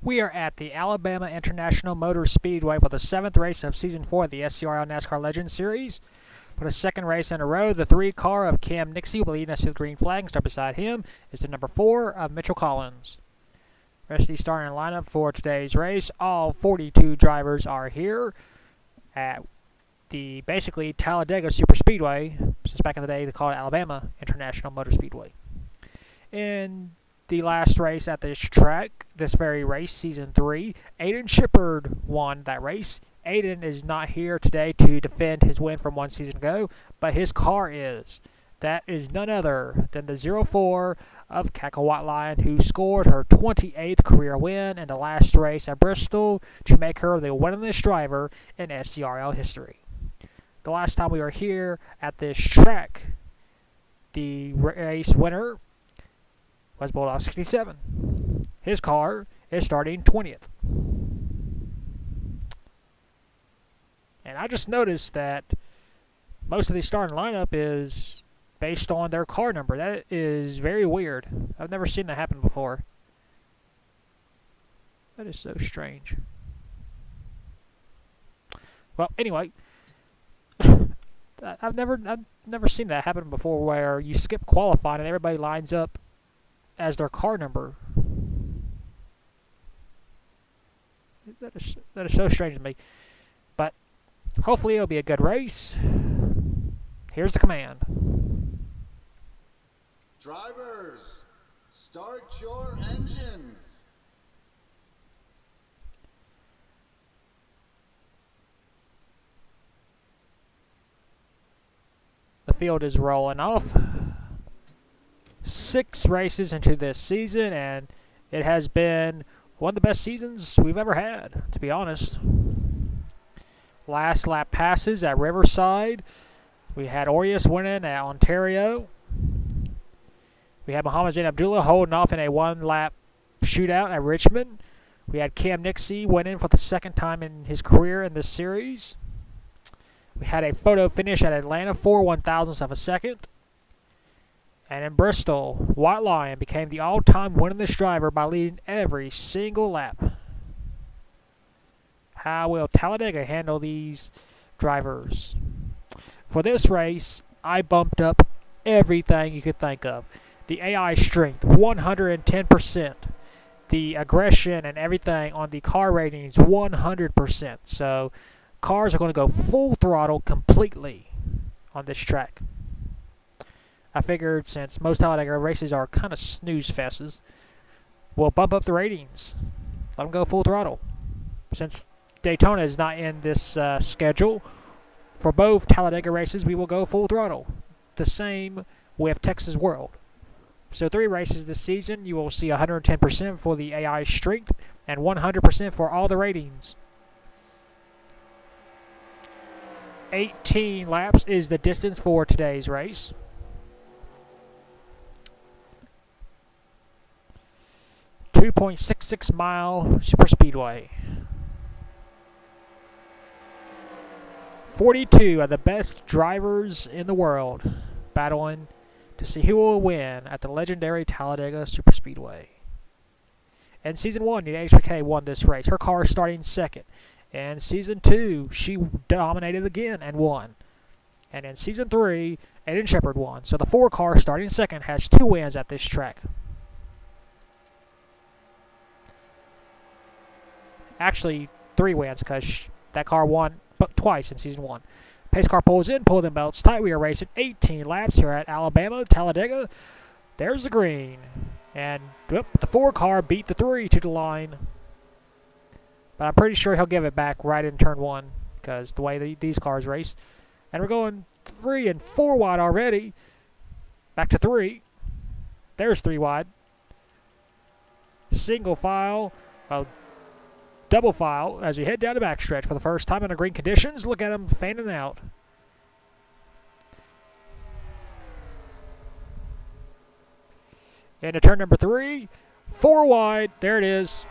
We are at the Alabama International Motor Speedway for the 7th race of Season 4 of the SCRL NASCAR Legends Series. For the second race in a row, the 3 car of Cam Nixie will be leading us to the green flag, and start beside him is the number 4 of Mitchell Collins. Rest of the starting lineup for today's race. All 42 drivers are here at the basically Talladega Super Speedway. Since back in the day they called it Alabama International Motor Speedway. In the last race at this track, this very race, Season 3, Aiden Shepard won that race. Aiden is not here today to defend his win from one season ago, but his car is. That is none other than the 04 of Cackle White Lion, who scored her 28th career win in the last race at Bristol to make her the winningest driver in SCRL history. The last time we were here at this track, the race winner was Bulldog 67. His car is starting 20th. And I just noticed that most of the starting lineup is based on their car number. That is very weird. I've never seen that happen before. That is so strange. Well, anyway, I've never seen that happen before, where you skip qualifying and everybody lines up as their car number. That is so strange to me. But hopefully it'll be a good race. Here's the command. Drivers, start your engines. The field is rolling off. 6 races into this season, and it has been one of the best seasons we've ever had, to be honest. Last lap passes at Riverside. We had Orius winning at Ontario. We had Muhammad Zain Abdullah holding off in a 1-lap shootout at Richmond. We had Cam Nixie winning for the second time in his career in this series. We had a photo finish at Atlanta for 1,000ths of a second. And in Bristol, White Lion became the all-time winningest driver by leading every single lap. How will Talladega handle these drivers? For this race, I bumped up everything you could think of. The AI strength, 110%. The aggression and everything on the car ratings, 100%. So cars are going to go full throttle completely on this track. I figured since most Talladega races are kind of snooze fests, we'll bump up the ratings. Let them go full throttle. Since Daytona is not in this schedule, for both Talladega races, we will go full throttle. The same with Texas World. So 3 races this season, you will see 110% for the AI strength and 100% for all the ratings. 18 laps is the distance for today's race. .66 mile super speedway. 42 of the best drivers in the world battling to see who will win at the legendary Talladega Super Speedway. In Season 1, the HBK won this race. Her car is starting second. In Season 2, she dominated again and won. And in Season 3, Aiden Shepard won. So the 4 car starting second has 2 wins at this track. Actually, 3 wins, because that car won twice in Season 1. Pace car pulls in, pull them belts tight. We are racing 18 laps here at Alabama, Talladega. There's the green. And whoop, the 4 car beat the 3 to the line. But I'm pretty sure he'll give it back right in turn 1, because the way these cars race. And we're going 3 and 4 wide already. Back to 3. There's 3 wide. Single file. Double file as we head down the backstretch for the first time in the green conditions. Look at them fanning out. Into turn number 3. 4 wide. There it is.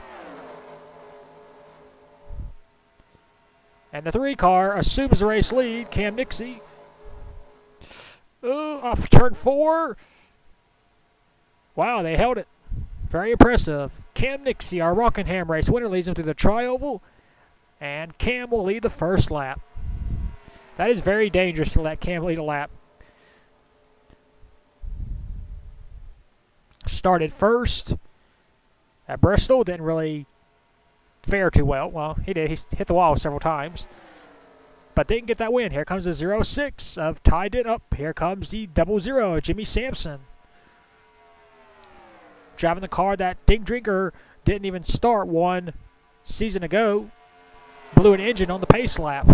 And the 3 car assumes the race lead. Cam Nixie. Off turn 4. Wow, they held it. Very impressive. Cam Nixie, our Rockingham race winner, leads him through the tri-oval, and Cam will lead the first lap. That is very dangerous to let Cam lead a lap. Started first at Bristol, didn't really fare too well. Well, he did. He hit the wall several times, but didn't get that win. Here comes the 0-6 of Ty Denton. Up. Here comes the 0-0 of Jimmy Sampson. Driving the car that Dink Drinker didn't even start one season ago. Blew an engine on the pace lap.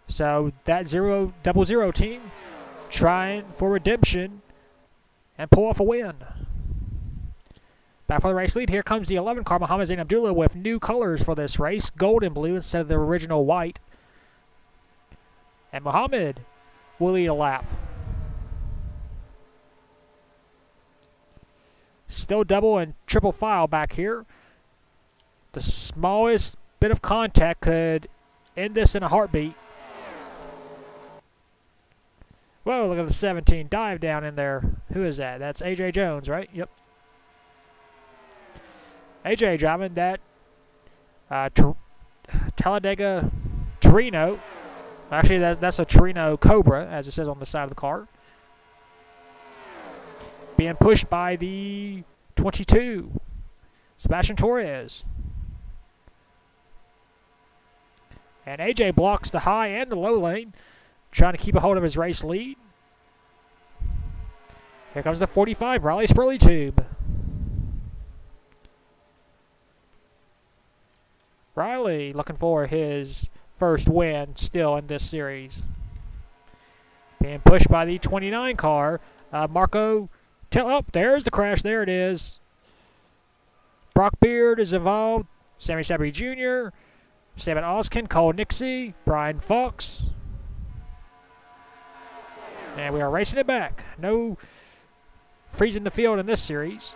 So that 0-0 team trying for redemption and pull off a win. Back for the race lead. Here comes the 11 car, Mohammed Zain Abdullah, with new colors for this race. Gold and blue instead of the original white. And Mohammed will lead a lap. Still double and triple file back here. The smallest bit of contact could end this in a heartbeat. Whoa, look at the 17 dive down in there. Who is that? That's AJ Jones, right? Yep. AJ driving that Talladega Torino. Actually, that's a Torino Cobra, as it says on the side of the car. Being pushed by the 22, Sebastian Torres. And AJ blocks the high and the low lane, trying to keep a hold of his race lead. Here comes the 45, Riley Spurley Tube. Riley looking for his first win still in this series. Being pushed by the 29 car, Marco. There's the crash. There it is. Brock Beard is involved. Sammy Sabry Jr., Saban Oskin, Cole Nixie, Brian Fox. And we are racing it back. No freezing the field in this series.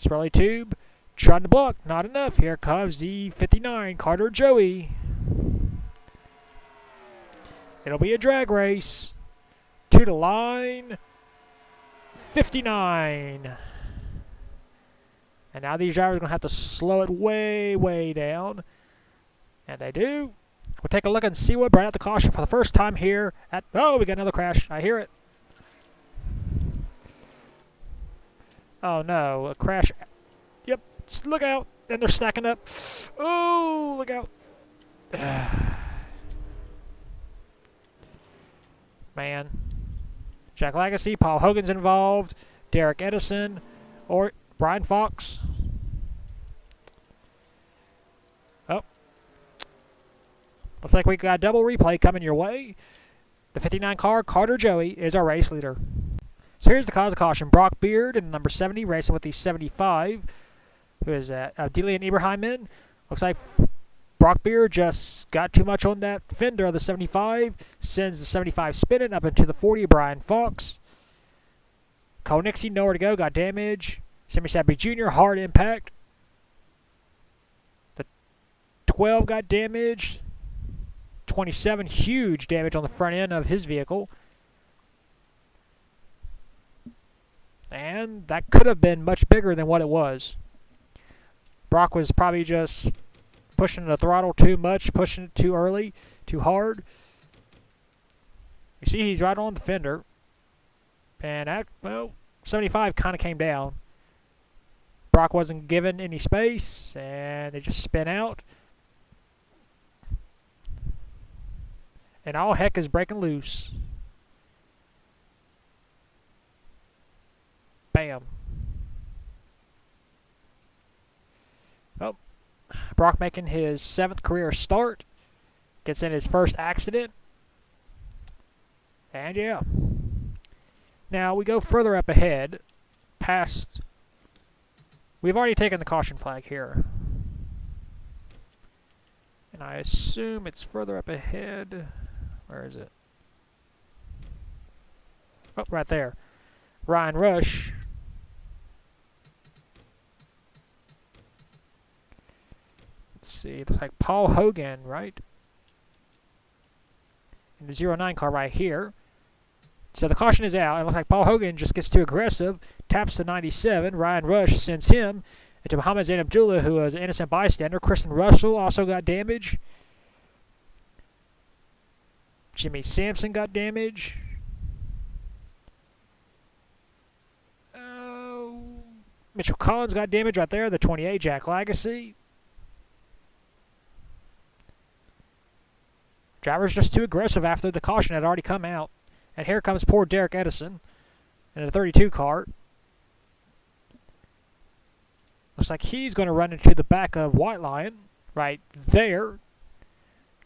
Spurley Tube trying to block. Not enough. Here comes the 59, Carter Joey. It'll be a drag race. To the line. 59. And now these drivers are going to have to slow it way, way down. And they do. We'll take a look and see what brought out the caution for the first time here at... Oh, we got another crash. I hear it. Oh, no. A crash. Yep. Look out. And they're stacking up. Oh, look out. Man. Jack Legacy. Paul Hogan's involved. Derek Edison. Or Brian Fox. Oh. Looks like we got a double replay coming your way. The 59 car, Carter Joey, is our race leader. So here's the cause of caution. Brock Beard in number 70 racing with the 75. Who is that? Delian Ibrahim in. Looks like Brock Beard just got too much on that fender of the 75. Sends the 75 spinning up into the 40. Brian Fox. Cole Nixie nowhere to go. Got damage. Sammy Sabry Jr. hard impact. The 12 got damaged. 27 huge damage on the front end of his vehicle. And that could have been much bigger than what it was. Brock was probably just pushing the throttle too much, pushing it too early, too hard. You see he's right on the fender. And that, well, 75 kind of came down. Brock wasn't given any space, and it just spin out. And all heck is breaking loose. Bam. Oh, Brock making his 7th career start. Gets in his first accident. And yeah. Now we go further up ahead, past... We've already taken the caution flag here. And I assume it's further up ahead. Where is it? Oh, right there. Ryan Rush. Let's see. It looks like Paul Hogan, right? In the 09 car right here. So the caution is out. It looks like Paul Hogan just gets too aggressive, taps to 97. Ryan Rush sends him into Muhammad Zain Abdullah, who was an innocent bystander. Kristen Russell also got damage. Jimmy Sampson got damage. Mitchell Collins got damage right there, the 28, Jack Lagacy. Driver's just too aggressive after the caution had already come out. And here comes poor Derek Edison in a 32 car. Looks like he's going to run into the back of White Lion right there,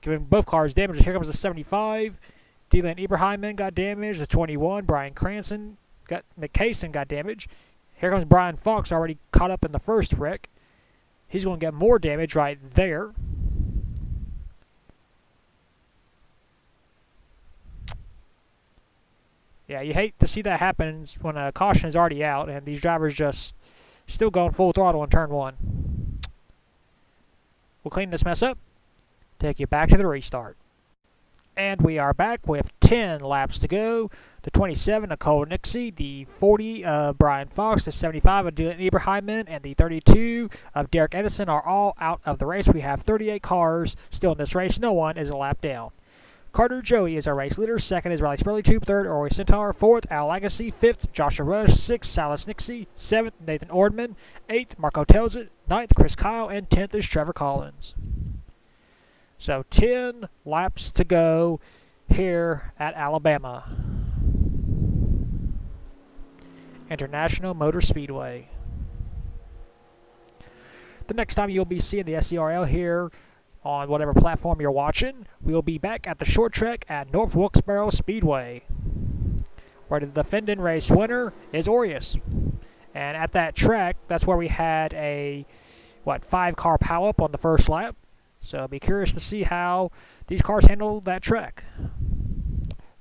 giving both cars damage. Here comes the 75. Dylan Eberheimen got damaged. The 21, Brian McCason got damage. Here comes Brian Fox, already caught up in the first wreck. He's going to get more damage right there. Yeah, you hate to see that happen when a caution is already out and these drivers just still going full throttle in turn one. We'll clean this mess up, take you back to the restart. And we are back with 10 laps to go. The 27 of Cole Nixie, the 40 of Brian Fox, the 75 of Dylan Eberheimen, and the 32 of Derek Edison are all out of the race. We have 38 cars still in this race. No one is a lap down. Carter Joey is our race leader. Second is Riley Spurley Tube. Third, Ori Centaur. Fourth, Al Lagacy. Fifth, Joshua Rush. Sixth, Silas Nixie. Seventh, Nathan Ordman. Eighth, Marco Tells It. Ninth, Chris Kyle. And 10th is Trevor Collins. So 10 laps to go here at Alabama International Motor Speedway. The next time you'll be seeing the SCRL here on whatever platform you're watching, we will be back at the short track at North Wilkesboro Speedway, where the defending race winner is Aureus. And at that track, that's where we had a 5-car pileup on the first lap. So I'll be curious to see how these cars handle that track.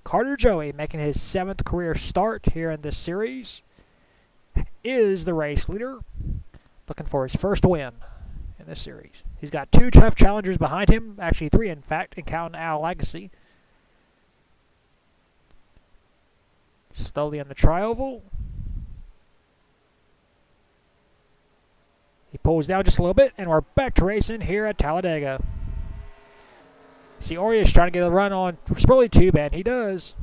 Carter Joey, making his 7th career start here in this series, is the race leader, looking for his first win in this series. He's got 2 tough challengers behind him, actually 3 in fact, and counting Al Lagacy. Slowly on the tri-oval. He pulls down just a little bit, and we're back to racing here at Talladega. See, Aureus trying to get a run on Spurley Tube, and he does.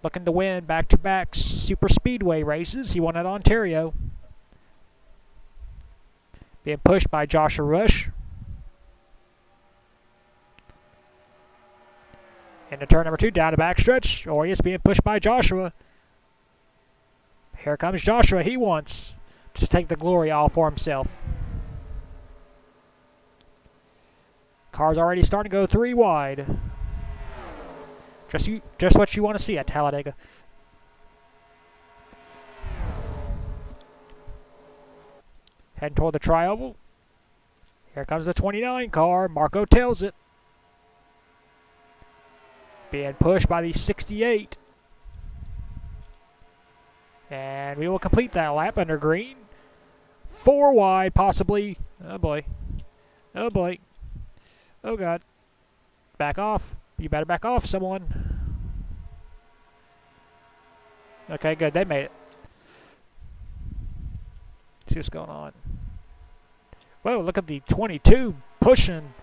Looking to win back-to-back super speedway races. He won at Ontario. Being pushed by Joshua Rush. Into turn number 2, down the backstretch. Aureus being pushed by Joshua. Here comes Joshua. He wants to take the glory all for himself. Car's already starting to go 3 wide. Just what you want to see at Talladega. Heading toward the tri-oval. Here comes the 29 car. Marco Tells It. Being pushed by the 68. And we will complete that lap under green. 4 wide, possibly. Oh boy. Oh boy. Oh god. Back off. You better back off, someone. Okay, good. They made it. Let's see what's going on. Whoa, look at the 22 pushing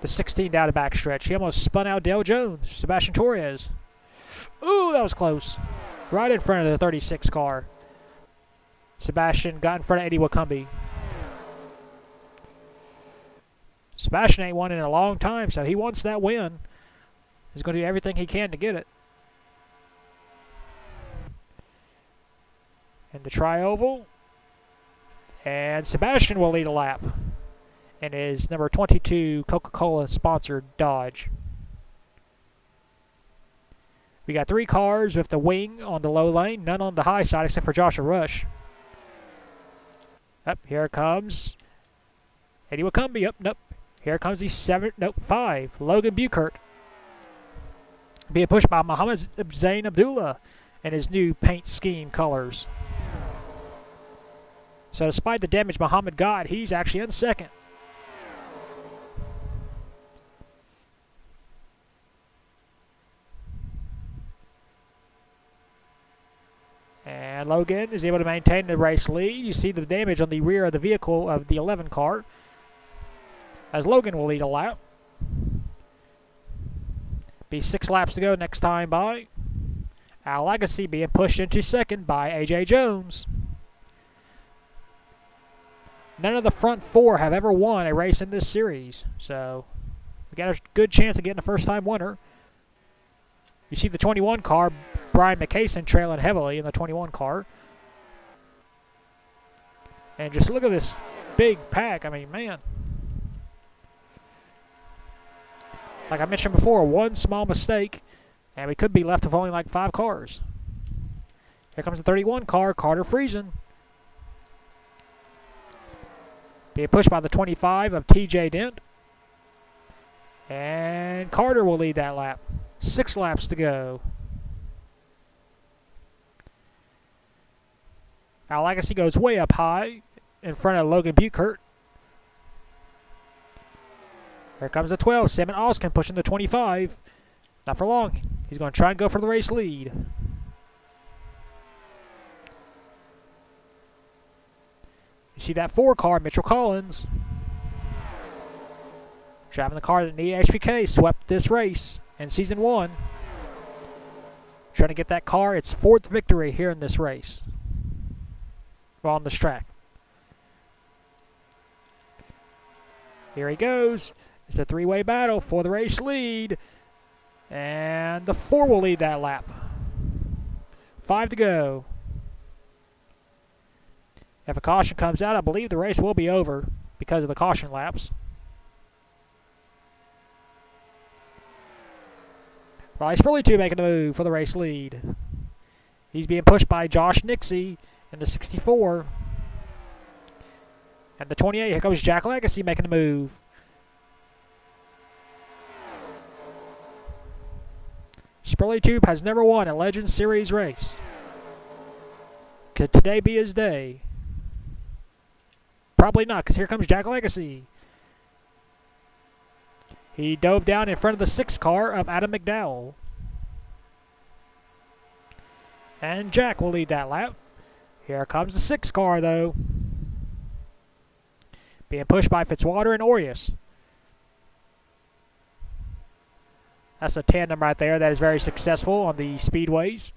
the 16 down the backstretch. He almost spun out Dale Jones, Sebastian Torres. Ooh, that was close. Right in front of the 36 car. Sebastian got in front of Eddie Wakumbi. Sebastian ain't won in a long time, so he wants that win. He's going to do everything he can to get it. And the tri-oval. And Sebastian will lead a lap in his number 22 Coca-Cola sponsored Dodge. We got 3 cars with the wing on the low lane, none on the high side except for Joshua Rush. Up here comes Eddie Wakumbi. Up, nope. Here comes the 5 Logan Buchert, being pushed by Muhammad Zain Abdullah in his new paint scheme colors. So despite the damage Muhammad got, he's actually in second. And Logan is able to maintain the race lead. You see the damage on the rear of the vehicle of the 11 car, as Logan will lead a lap. Be 6 laps to go next time by. Al Legacy being pushed into second by A.J. Jones. None of the front 4 have ever won a race in this series, so we got a good chance of getting a first-time winner. You see the 21 car, Brian McCason, trailing heavily in the 21 car. And just look at this big pack. I mean, man. Like I mentioned before, one small mistake, and we could be left with only like 5 cars. Here comes the 31 car, Carter Friesen. Being pushed by the 25 of TJ Dent. And Carter will lead that lap. 6 laps to go. Our Legacy goes way up high in front of Logan Buchert. Here comes the 12, Simon Oskin pushing the 25. Not for long. He's going to try and go for the race lead. You see that 4 car, Mitchell Collins. Driving the car that the HPK swept this race in Season 1. Trying to get that car its 4th victory here in this race. Well, on this track. Here he goes. It's a 3-way battle for the race lead. And the 4 will lead that lap. 5 to go. If a caution comes out, I believe the race will be over because of the caution laps. Riley Spurley making a move for the race lead. He's being pushed by Josh Nixie in the 64. And the 28, here comes Jack Legacy making a move. Spurley Tube has never won a Legends Series race. Could today be his day? Probably not, because here comes Jack Legacy. He dove down in front of the 6 car of Adam McDowell. And Jack will lead that lap. Here comes the 6 car, though. Being pushed by Fitzwater and Orius. That's a tandem right there that is very successful on the speedways.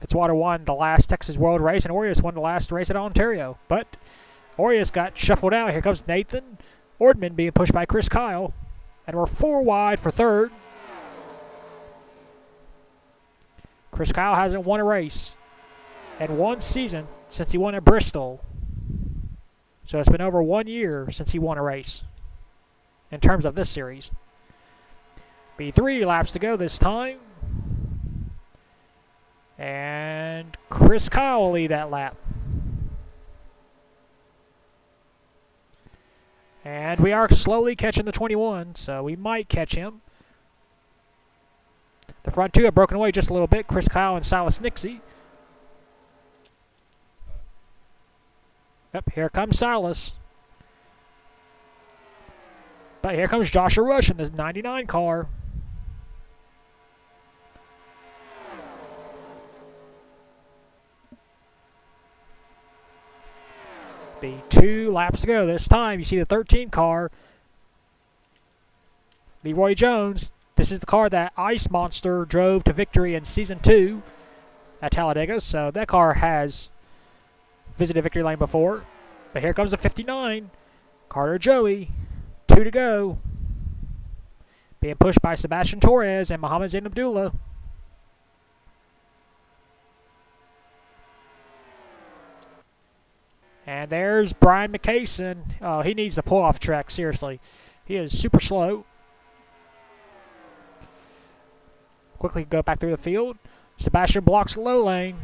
Fitzwater won the last Texas World race, and Orius won the last race at Ontario. But Orius got shuffled out. Here comes Nathan Ordman being pushed by Chris Kyle. And we're 4 wide for 3rd. Chris Kyle hasn't won a race in 1 season since he won at Bristol. So it's been over 1 year since he won a race in terms of this series. Be 3 laps to go this time. And Chris Kyle will lead that lap. And we are slowly catching the 21, so we might catch him. The front 2 have broken away just a little bit. Chris Kyle and Silas Nixie. Yep, here comes Silas. But here comes Joshua Rush in this 99 car. Be 2 laps to go this time. You see the 13 car. Leroy Jones. This is the car that Ice Monster drove to victory in Season 2 at Talladega. So that car has visited victory lane before. But here comes the 59. Carter Joey. 2 to go. Being pushed by Sebastian Torres and Mohammed Zain Abdullah. And there's Brian McCason. Oh, he needs to pull off track, seriously. He is super slow. Quickly go back through the field. Sebastian blocks the low lane.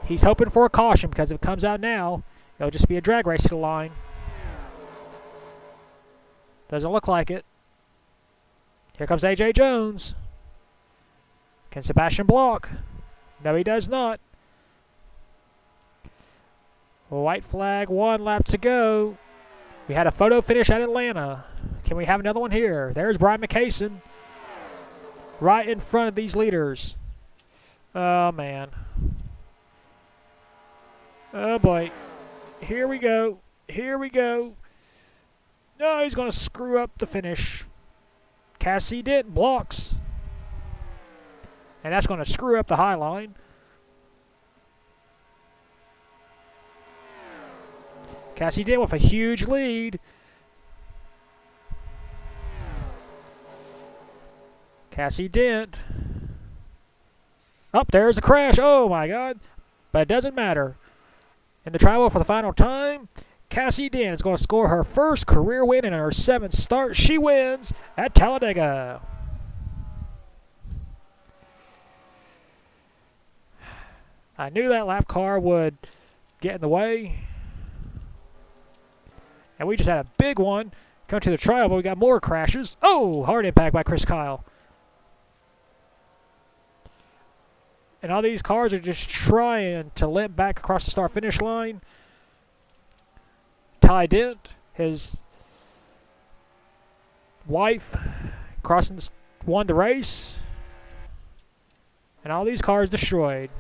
He's hoping for a caution because if it comes out now, it'll just be a drag race to the line. Doesn't look like it. Here comes A.J. Jones. Can Sebastian block? No, he does not. White flag, 1 lap to go. We had a photo finish at Atlanta. Can we have another one here? There's Brian McCason. Right in front of these leaders. Oh, man. Oh, boy. Here we go. Here we go. No, he's going to screw up the finish. Cassie Dent blocks. And that's going to screw up the high line. Cassie Dent with a huge lead. Cassie Dent. Up there's the crash. Oh, my God. But it doesn't matter. In the tribal for the final time, Cassie Dent is going to score her first career win in her 7th start. She wins at Talladega. I knew that lap car would get in the way. And we just had a big one come to the trial, but we got more crashes. Oh, hard impact by Chris Kyle. And all these cars are just trying to limp back across the start-finish line. Ty Dent, his wife, won the race. And all these cars destroyed.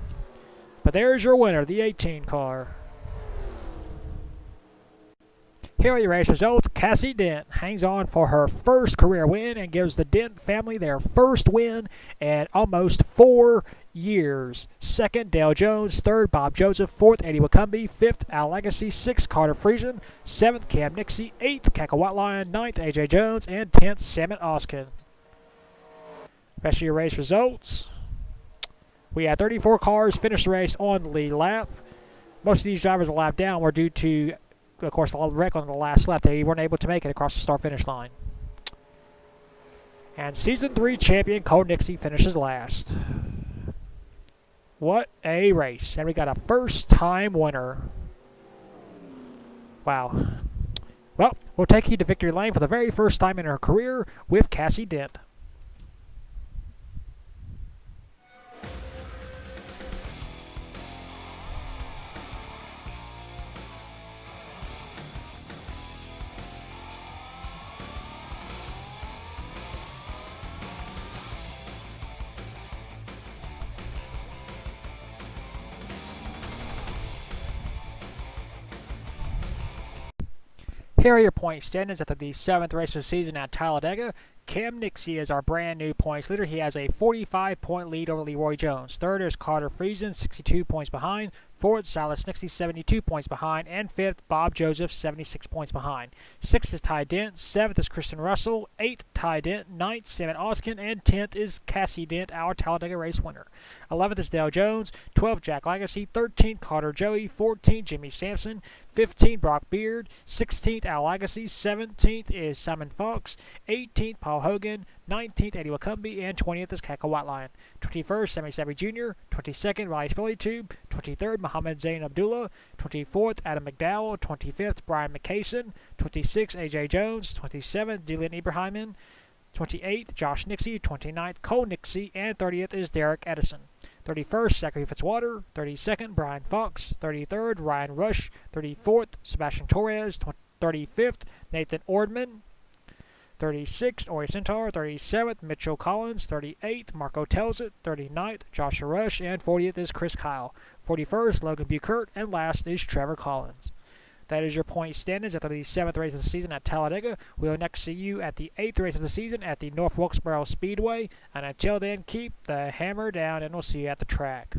But there's your winner, the 18 car. Here are your race results. Cassie Dent hangs on for her first career win and gives the Dent family their first win in almost 4 years. Second, Dale Jones. Third, Bob Joseph. Fourth, Eddie Wacumby. Fifth, Al Legacy. Sixth, Carter Friesen. Seventh, Cam Nixie. Eighth, Cacahuat Lion. Ninth, AJ Jones. And 10th, Salmon Oskin. Rest of your race results. We had 34 cars finish the race on the lead lap. Most of these drivers a lap down were due to, of course, the wreck on the last lap. They weren't able to make it across the start-finish line. And Season 3 champion Cole Nixie finishes last. What a race. And we got a first-time winner. Wow. Well, we'll take you to victory lane for the very first time in her career with Cassie Dent. Here are your point standings after the 7th race of the season at Talladega. Cam Nixie is our brand new points leader. He has a 45-point lead over Leroy Jones. Third is Carter Friesen, 62 points behind. Fourth, Silas Nixie, 72 points behind. And fifth, Bob Joseph, 76 points behind. Sixth is Ty Dent. Seventh is Kristen Russell. Eighth, Ty Dent. Ninth, Salmon Oskin. And 10th is Cassie Dent, our Talladega race winner. 11th is Dale Jones. 12th, Jack Legacy. 13th, Carter Joey. 14th, Jimmy Sampson. 15th, Brock Beard. 16th, Al Legacy. 17th is Simon Fox. 18th, Paul Hogan. 19th, Eddie Wacumby. And 20th is Cacahuat Lion. 21st, Sammy Savvy Jr. 22nd, Riley Spillytube. 23rd, Muhammad Zain Abdullah. 24th, Adam McDowell. 25th, Brian McCason. 26th, AJ Jones. 27th, Dylan Ibrahiman. 28th, Josh Nixie. 29th, Cole Nixie. And 30th is Derek Edison. 31st, Zachary Fitzwater. 32nd, Brian Fox. 33rd, Ryan Rush. 34th, Sebastian Torres. 35th, Nathan Ordman. 36th, Ori Centaur. 37th, Mitchell Collins. 38th, Marco Telzit. 39th, Joshua Rush. And 40th is Chris Kyle. 41st, Logan Buchert. And last is Trevor Collins. That is your point standings after the 7th race of the season at Talladega. We will next see you at the 8th race of the season at the North Wilkesboro Speedway. And until then, keep the hammer down, and we'll see you at the track.